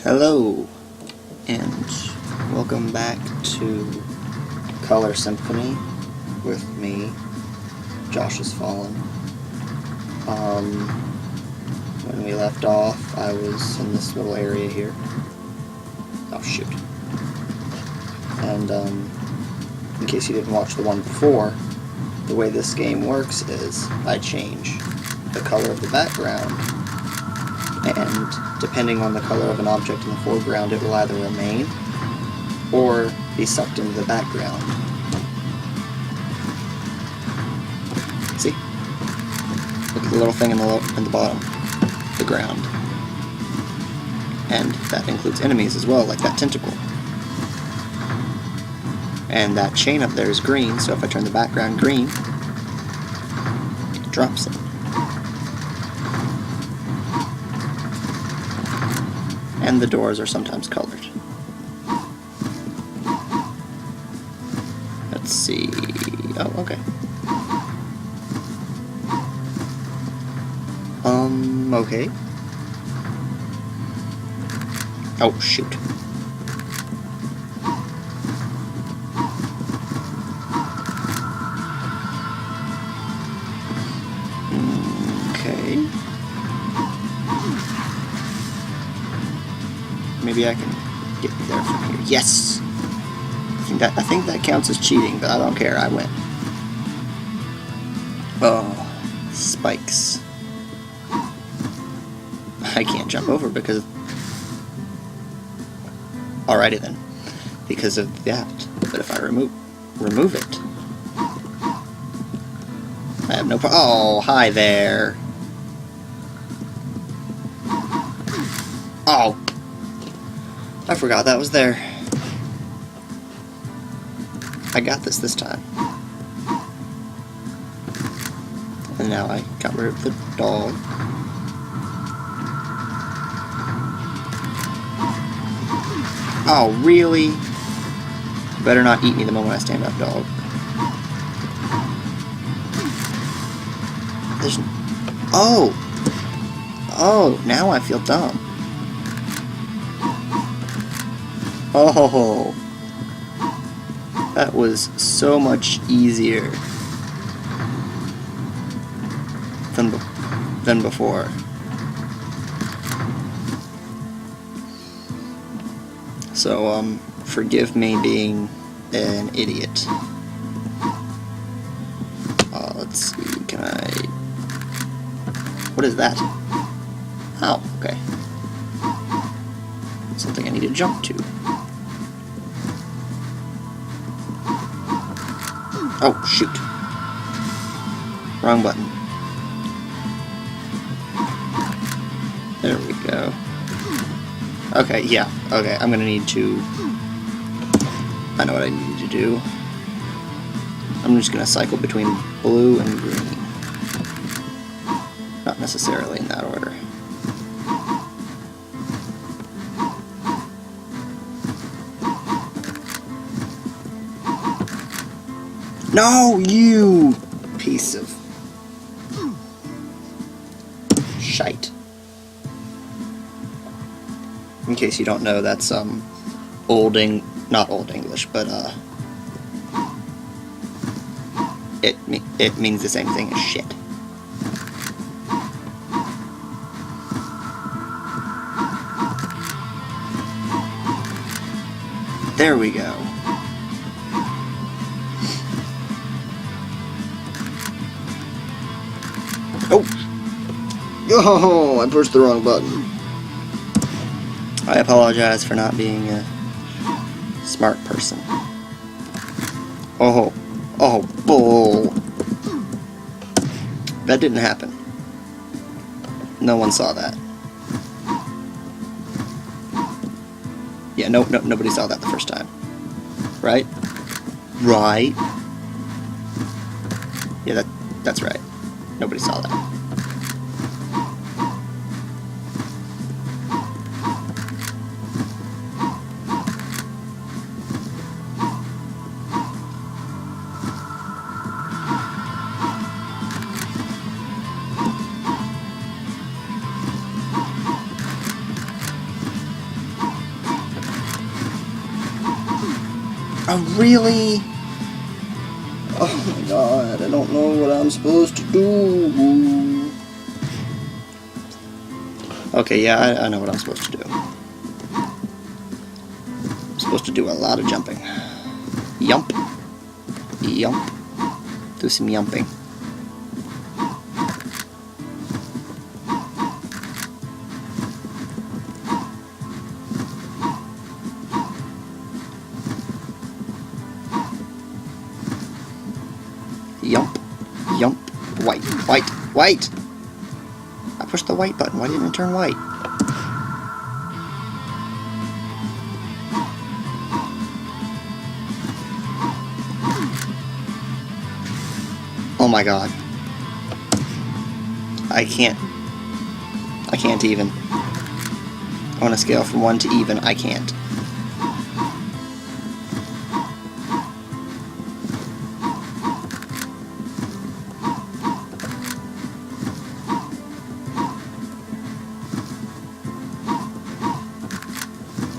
Hello, and welcome back to Color Symphony with me, Josh Has Fallen. When we left off, I was in this little area here. Oh, shoot. And, in case you didn't watch the one before, the way this game works is I change the color of the background, and depending on the color of an object in the foreground, it will either remain or be sucked into the background. See? Look at the little thing in the bottom, the ground. And that includes enemies as well, like that tentacle. And that chain up there is green, so if I turn the background green, it drops it. And the doors are sometimes colored. Let's see. Oh, okay. Okay. Oh, shoot. Okay. Maybe I can get there from here. Yes! I think that counts as cheating, but I don't care. I win. Oh, spikes. I can't jump over because... Alrighty then. Because of that. But if I remove it... I have no problem. Oh, hi there. Oh! I forgot that was there. I got this time. And now I got rid of the dog. Oh, really? Better not eat me the moment I stand up, dog. There's... Oh! Oh, now I feel dumb. Oh! That was so much easier than before. So, forgive me being an idiot. Let's see, can I... What is that? Oh, okay. Something I need to jump to. Oh, shoot. Wrong button. There we go. Okay, yeah. Okay, I'm gonna need to... I know what I need to do. I'm just gonna cycle between blue and green. Not necessarily in that order. No, you piece of shite. In case you don't know, that's not Old English, but it means the same thing as shit. There we go. Oh, I pushed the wrong button. I apologize for not being a smart person. Oh, bull. That didn't happen. No one saw that. Yeah, nobody saw that the first time. Right? Right? Yeah, that's right. Nobody saw that. Oh, really? Oh my god, I don't know what I'm supposed to do. Okay, yeah, I know what I'm supposed to do. I'm supposed to do a lot of jumping. Yump. Yump. Do some yumping. Yump. Yump. White. White. White! I pushed the white button. Why didn't it turn white? Oh my god. I can't even. On a scale from 1 to even, I can't.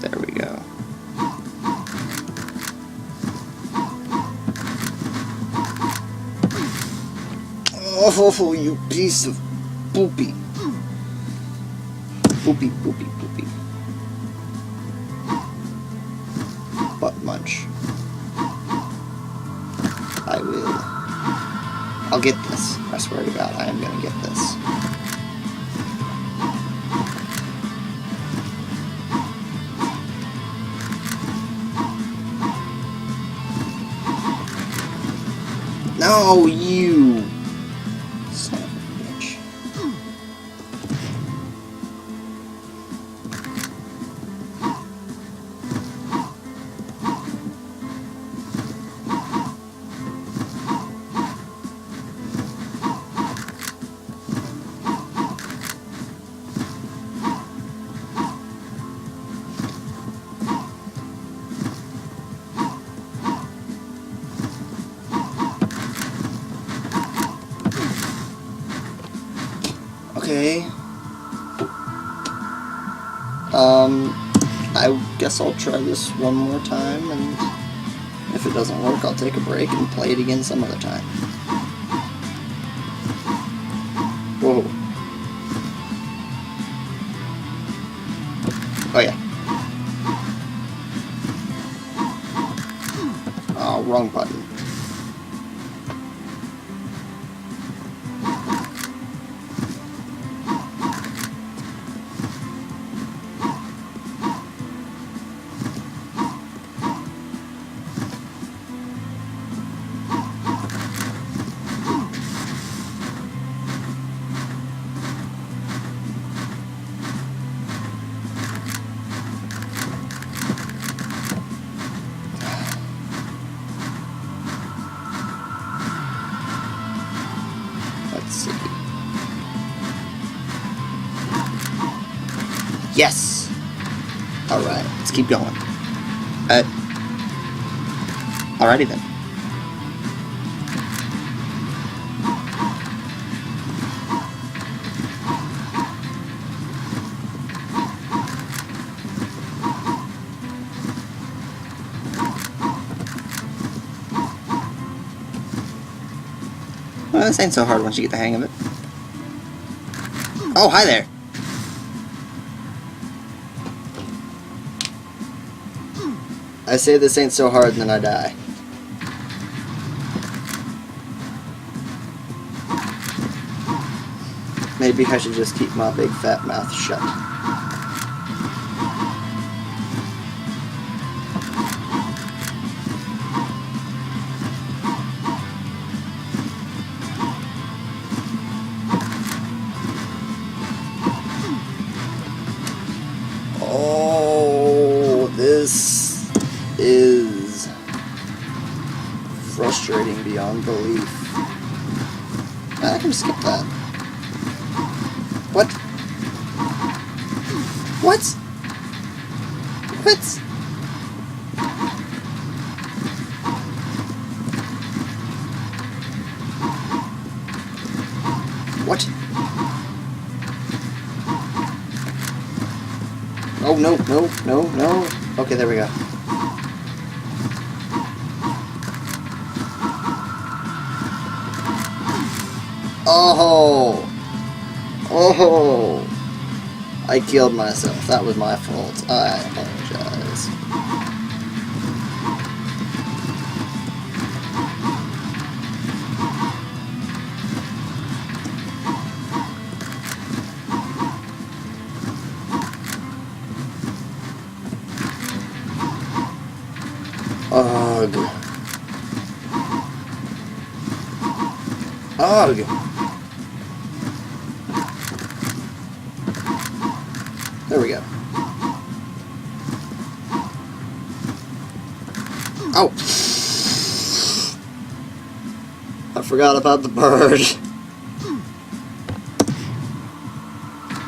There we go. Oh, you piece of poopy. Poopy, poopy, poopy. Butt munch. I will. I'll get this. I swear to God, I am gonna get this. No, you son of a bitch. Okay. I guess I'll try this one more time, and if it doesn't work, I'll take a break and play it again some other time. Whoa. Oh yeah. Oh, wrong button. Let's see. Yes! Alright, let's keep going. Alrighty then. Well, this ain't so hard once you get the hang of it. Oh, hi there! I say this ain't so hard and then I die. Maybe I should just keep my big fat mouth shut. Oh, this is frustrating beyond belief. I can skip that. What? What? What? What? Oh, no, no, no, no. Okay, there we go. Oh! Oh! I killed myself. That was my fault. I apologize. Ugh. Ugh. There we go. Oh! I forgot about the bird.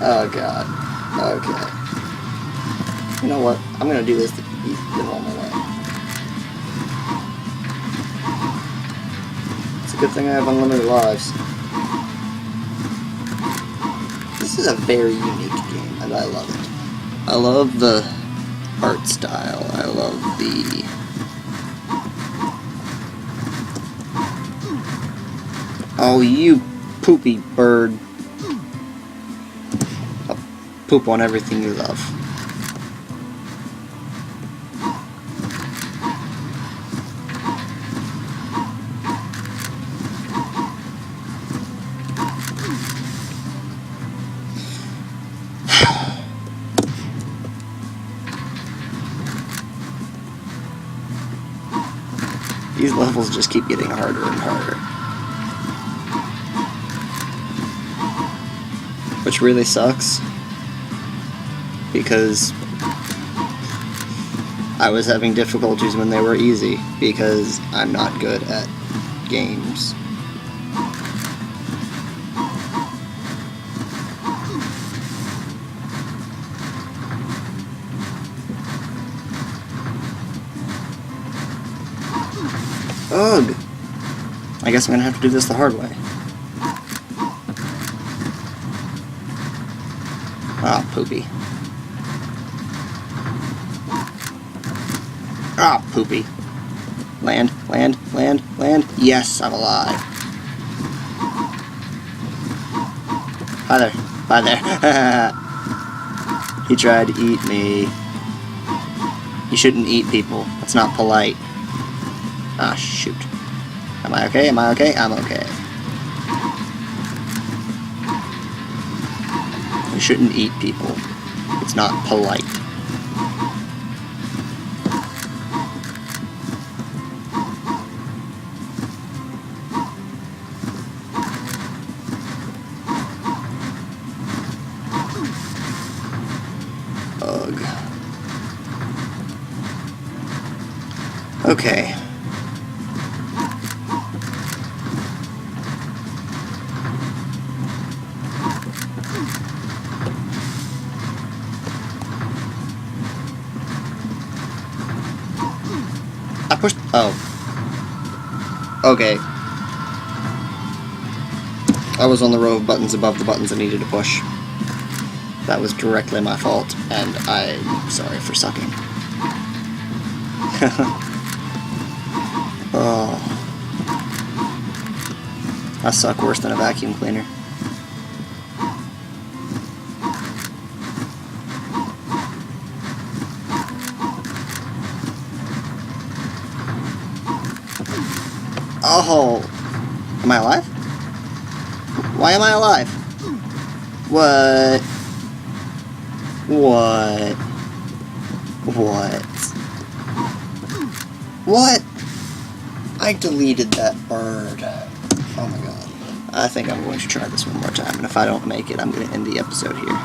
Oh god. Okay. You know what? I'm gonna do this the normal way. It's a good thing I have unlimited lives. This is a very unique game, and I love it. I love the art style. I love the... Oh, you poopy bird. I'll poop on everything you love. These levels just keep getting harder and harder. Which really sucks. Because I was having difficulties when they were easy. Because I'm not good at games. Ugh! I guess I'm gonna have to do this the hard way. Ah, poopy. Ah, poopy. Land, land, land, land. Yes, I'm alive. Hi there. Hi there. He tried to eat me. You shouldn't eat people. That's not polite. Ah, shoot. Am I okay? Am I okay? I'm okay. You shouldn't eat people. It's not polite. Ugh. Okay. I pushed... Oh. Okay. I was on the row of buttons above the buttons I needed to push. That was directly my fault, and I'm sorry for sucking. Oh. I suck worse than a vacuum cleaner. Oh! Am I alive? Why am I alive? What? What? What? What? I deleted that bird. Oh my god. I think I'm going to try this one more time, and if I don't make it, I'm going to end the episode here.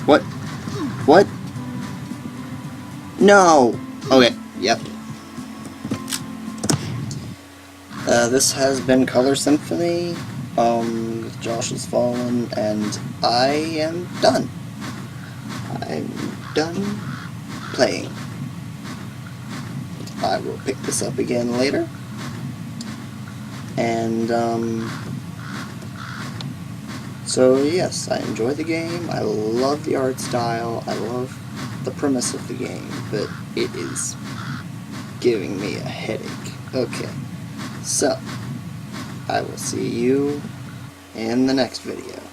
What? What? No! Okay, yep. This has been Color Symphony, Josh has fallen, and I am done. I'm done. playing. I will pick this up again later. And, so yes, I enjoy the game, I love the art style, I love the premise of the game, but it is giving me a headache. Okay, so, I will see you in the next video.